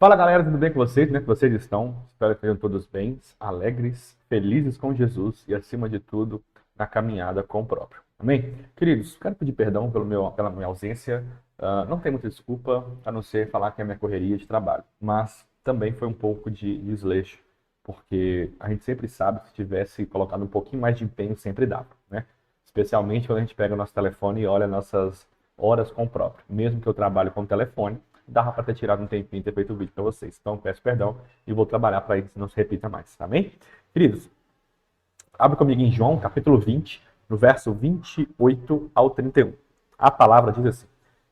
Fala galera, tudo bem com vocês? Como é que vocês estão? Espero que estejam todos bem, alegres, felizes com Jesus e, acima de tudo, na caminhada com o próprio. Amém? Queridos, quero pedir perdão pela minha ausência. Não tem muita desculpa, a não ser falar que é minha correria de trabalho. Mas também foi um pouco de desleixo, porque a gente sempre sabe que se tivesse colocado um pouquinho mais de empenho, sempre dava, né? Especialmente quando a gente pega o nosso telefone e olha nossas horas com o próprio. Mesmo que eu trabalhe com o telefone, dava para ter tirado um tempinho e ter feito o vídeo para vocês. Então, peço perdão e vou trabalhar para isso não se repita mais, amém? Queridos, abre comigo em João, capítulo 20, no verso 28 ao 31. A palavra diz assim: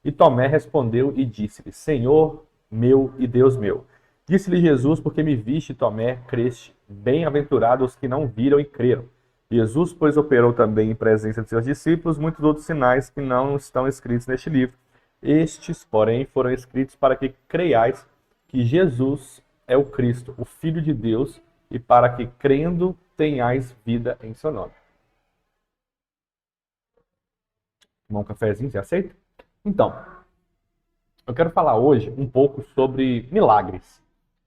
E Tomé respondeu e disse-lhe: Senhor meu e Deus meu. Disse-lhe Jesus: Porque me viste, Tomé, creste. Bem-aventurados os que não viram e creram. Jesus, pois, operou também em presença de seus discípulos muitos outros sinais que não estão escritos neste livro. Estes, porém, foram escritos para que creiais que Jesus é o Cristo, o Filho de Deus, e para que, crendo, tenhais vida em seu nome. Tomar um cafezinho, você aceita? Então, eu quero falar hoje um pouco sobre milagres.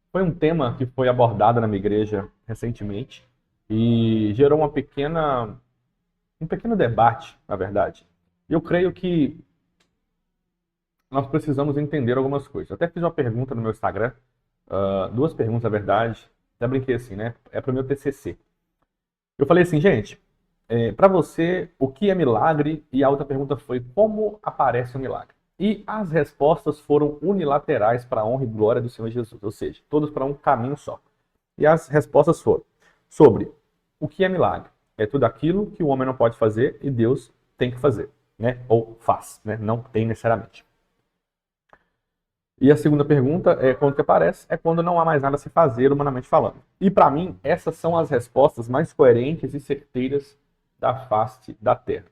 Foi um tema que foi abordado na minha igreja recentemente e gerou um pequeno debate, na verdade. E eu creio que nós precisamos entender algumas coisas. Eu até fiz uma pergunta no meu Instagram, duas perguntas, na verdade. Até brinquei assim, né? É para o meu TCC. Eu falei assim, gente, para você, o que é milagre? E a outra pergunta foi, como aparece o milagre? E as respostas foram unilaterais para a honra e glória do Senhor Jesus, ou seja, todos para um caminho só. E as respostas foram sobre o que é milagre. É tudo aquilo que o homem não pode fazer e Deus tem que fazer, né? Ou faz, né? Não tem necessariamente. E a segunda pergunta é quando que aparece? É quando não há mais nada a se fazer, humanamente falando. E para mim, essas são as respostas mais coerentes e certeiras da face da Terra.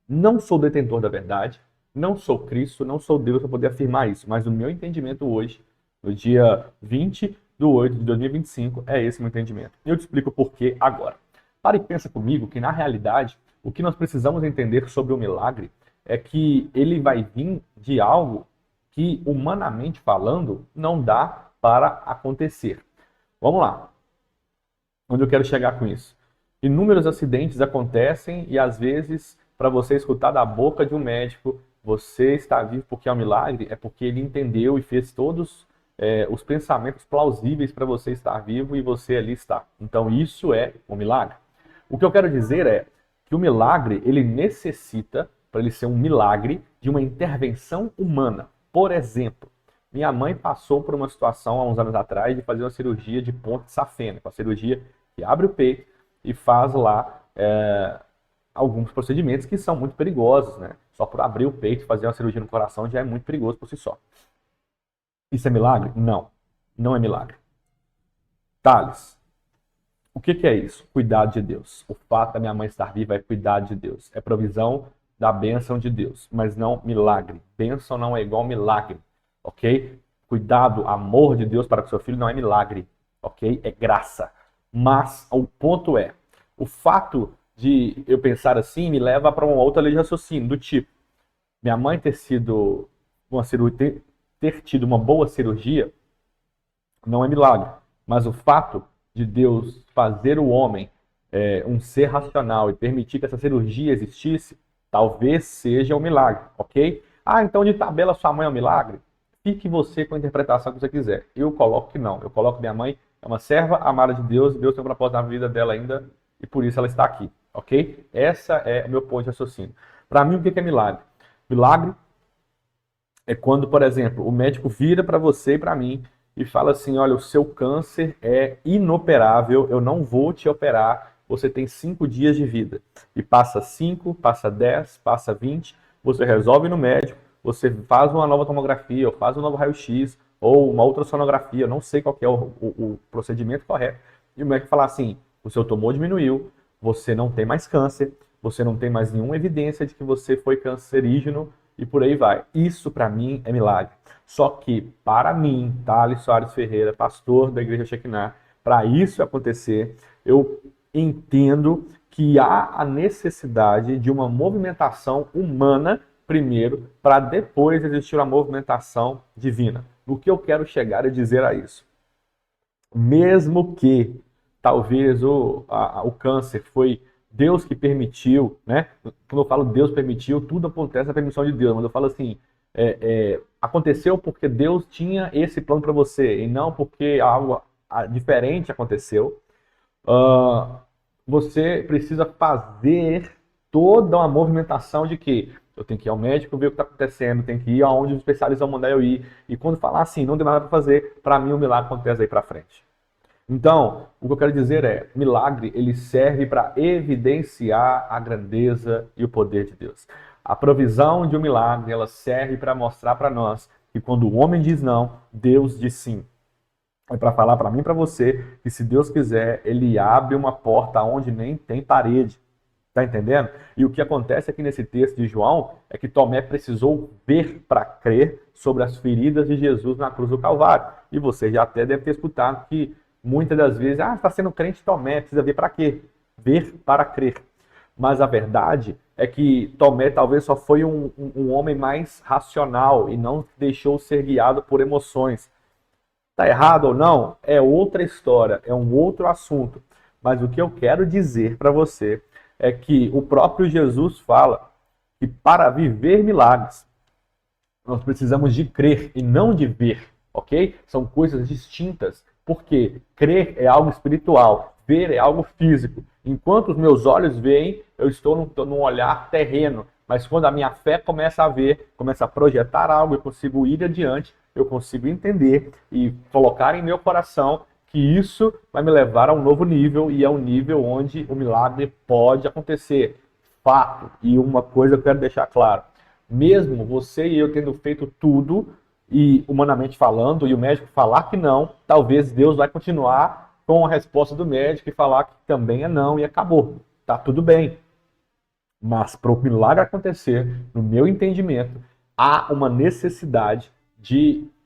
Não sou detentor da verdade, não sou Cristo, não sou Deus para poder afirmar isso, mas o meu entendimento hoje, no dia 20/8/2025, é esse meu entendimento. E eu te explico por que agora. Para e pensa comigo que, na realidade, o que nós precisamos entender sobre o milagre é que ele vai vir de algo que, humanamente falando, não dá para acontecer. Vamos lá. Onde eu quero chegar com isso? Inúmeros acidentes acontecem e, às vezes, para você escutar da boca de um médico, você está vivo porque é um milagre, é porque ele entendeu e fez todos os pensamentos plausíveis para você estar vivo e você ali está. Então, isso é um milagre. O que eu quero dizer é que o milagre, ele necessita, para ele ser um milagre, de uma intervenção humana. Por exemplo, minha mãe passou por uma situação há uns anos atrás de fazer uma cirurgia de ponte safena, uma cirurgia que abre o peito e faz lá alguns procedimentos que são muito perigosos, né? Só por abrir o peito e fazer uma cirurgia no coração já é muito perigoso por si só. Isso é milagre? Não, não é milagre. Thales, o que é isso? Cuidado de Deus. O fato da minha mãe estar viva é cuidado de Deus. É provisão da bênção de Deus, mas não milagre. Bênção não é igual milagre, ok? Cuidado, amor de Deus para com seu filho não é milagre, ok? É graça. Mas o ponto é, o fato de eu pensar assim me leva para uma outra linha de raciocínio, do tipo, minha mãe ter sido uma cirurgia, ter tido uma boa cirurgia não é milagre, mas o fato de Deus fazer o homem um ser racional e permitir que essa cirurgia existisse, talvez seja um milagre, ok? Ah, então de tabela sua mãe é um milagre? Fique você com a interpretação que você quiser. Eu coloco que não. Eu coloco que minha mãe é uma serva amada de Deus, e Deus tem um propósito na vida dela ainda, e por isso ela está aqui, ok? Essa é o meu ponto de raciocínio. Para mim, o que é milagre? Milagre é quando, por exemplo, o médico vira para você e para mim e fala assim: olha, o seu câncer é inoperável, eu não vou te operar, você tem 5 dias de vida. E passa 5, passa 10, passa 20, você resolve no médico, você faz uma nova tomografia, ou faz um novo raio-x, ou uma outra sonografia, eu não sei qual que é o procedimento correto. E o médico fala assim: o seu tumor diminuiu, você não tem mais câncer, você não tem mais nenhuma evidência de que você foi cancerígeno, e por aí vai. Isso para mim é milagre. Só que para mim, Thales Soares Ferreira, pastor da Igreja Shekinah, para isso acontecer, eu entendo que há a necessidade de uma movimentação humana primeiro, para depois existir uma movimentação divina. O que eu quero chegar e dizer a isso? Mesmo que talvez o câncer foi Deus que permitiu, né? Quando eu falo Deus permitiu, tudo acontece na permissão de Deus, mas eu falo assim, aconteceu porque Deus tinha esse plano para você, e não porque algo diferente aconteceu. Você precisa fazer toda uma movimentação de que eu tenho que ir ao médico ver o que está acontecendo, tenho que ir aonde os especialistas vão mandar eu ir. E quando falar assim, não tem nada para fazer, para mim o milagre acontece aí para frente. Então, o que eu quero dizer é, milagre, ele serve para evidenciar a grandeza e o poder de Deus. A provisão de um milagre, ela serve para mostrar para nós que quando o homem diz não, Deus diz sim. É para falar para mim e para você que se Deus quiser, ele abre uma porta onde nem tem parede. Tá entendendo? E o que acontece aqui nesse texto de João é que Tomé precisou ver para crer sobre as feridas de Jesus na cruz do Calvário. E você já até deve ter escutado que muitas das vezes, está sendo crente Tomé, precisa ver para quê? Ver para crer. Mas a verdade é que Tomé talvez só foi um homem mais racional e não deixou ser guiado por emoções. Tá errado ou não? É outra história, é um outro assunto. Mas o que eu quero dizer para você é que o próprio Jesus fala que para viver milagres, nós precisamos de crer e não de ver, ok? São coisas distintas, porque crer é algo espiritual, ver é algo físico. Enquanto os meus olhos veem, eu estou num olhar terreno, mas quando a minha fé começa a ver, começa a projetar algo, eu consigo ir adiante, eu consigo entender e colocar em meu coração que isso vai me levar a um novo nível, e é um nível onde o milagre pode acontecer. Fato. E uma coisa eu quero deixar claro. Mesmo você e eu tendo feito tudo, e humanamente falando, e o médico falar que não, talvez Deus vai continuar com a resposta do médico e falar que também é não e acabou. Tá tudo bem. Mas para o milagre acontecer, no meu entendimento, há uma necessidade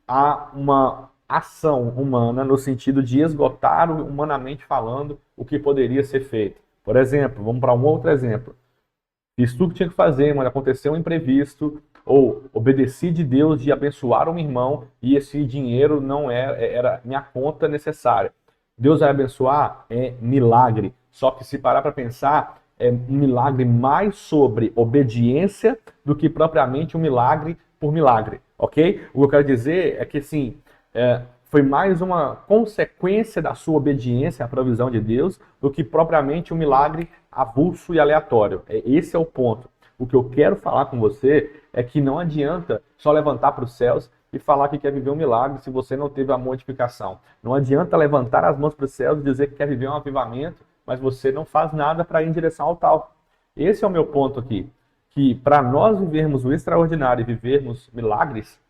há uma ação humana no sentido de esgotar, humanamente falando, o que poderia ser feito. Por exemplo, vamos para um outro exemplo. Fiz tudo que tinha que fazer, mas aconteceu um imprevisto, ou obedeci de Deus de abençoar um irmão e esse dinheiro não era minha conta necessária. Deus vai abençoar? É milagre. Só que se parar para pensar, é um milagre mais sobre obediência do que propriamente um milagre por milagre, ok? O que eu quero dizer é que, assim, foi mais uma consequência da sua obediência à provisão de Deus do que propriamente um milagre avulso e aleatório. Esse é o ponto. O que eu quero falar com você é que não adianta só levantar para os céus e falar que quer viver um milagre se você não teve a mortificação. Não adianta levantar as mãos para os céus e dizer que quer viver um avivamento, mas você não faz nada para ir em direção ao tal. Esse é o meu ponto aqui. Que para nós vivermos o extraordinário e vivermos milagres,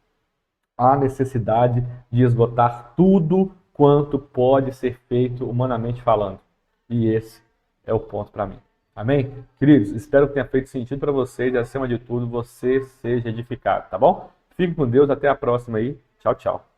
há necessidade de esgotar tudo quanto pode ser feito humanamente falando. E esse é o ponto para mim. Amém? Queridos, espero que tenha feito sentido para vocês e, acima de tudo, você seja edificado, tá bom? Fique com Deus, até a próxima aí. Tchau, tchau.